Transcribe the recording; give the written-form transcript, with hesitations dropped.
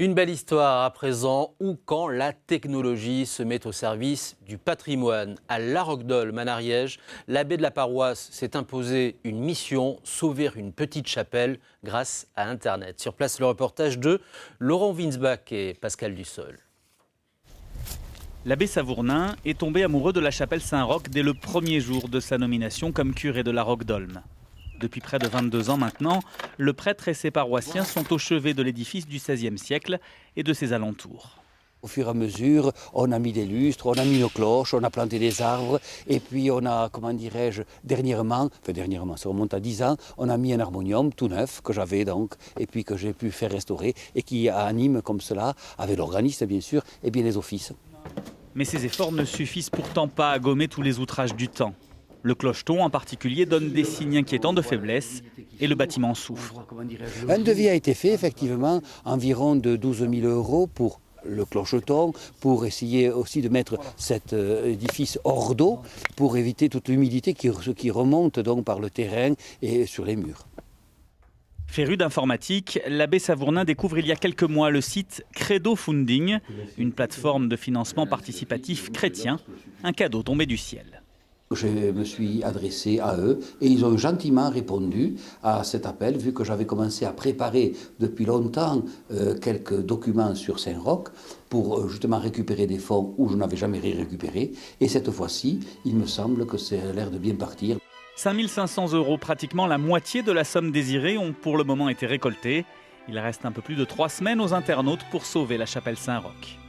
Une belle histoire à présent, ou quand la technologie se met au service du patrimoine. À La Roque-Dolme, en Ariège, l'abbé de la paroisse s'est imposé une mission, sauver une petite chapelle grâce à Internet. Sur place, le reportage de Laurent Winsbach et Pascal Dussol. L'abbé Savournin est tombé amoureux de la chapelle Saint-Roch dès le premier jour de sa nomination comme curé de La Roque-Dolme. Depuis près de 22 ans maintenant, le prêtre et ses paroissiens sont au chevet de l'édifice du XVIe siècle et de ses alentours. Au fur et à mesure, on a mis des lustres, on a mis nos cloches, on a planté des arbres et puis on a, dernièrement, ça remonte à 10 ans, on a mis un harmonium tout neuf que j'avais donc et puis que j'ai pu faire restaurer et qui anime comme cela, avec l'organiste bien sûr, et bien les offices. Mais ces efforts ne suffisent pourtant pas à gommer tous les outrages du temps. Le clocheton en particulier donne des signes inquiétants de faiblesse et le bâtiment souffre. Un devis a été fait effectivement, environ de 12 000 € pour le clocheton, pour essayer aussi de mettre cet édifice hors d'eau, pour éviter toute l'humidité qui remonte donc par le terrain et sur les murs. Féru d'informatique, l'abbé Savournin découvre il y a quelques mois le site Credo Funding, une plateforme de financement participatif chrétien, un cadeau tombé du ciel. Je me suis adressé à eux et ils ont gentiment répondu à cet appel, vu que j'avais commencé à préparer depuis longtemps quelques documents sur Saint-Roch pour justement récupérer des fonds où je n'avais jamais rien récupéré. Et cette fois-ci, il me semble que ça a l'air de bien partir. 5 500 €, pratiquement la moitié de la somme désirée, ont pour le moment été récoltés. Il reste un peu plus de 3 semaines aux internautes pour sauver la chapelle Saint-Roch.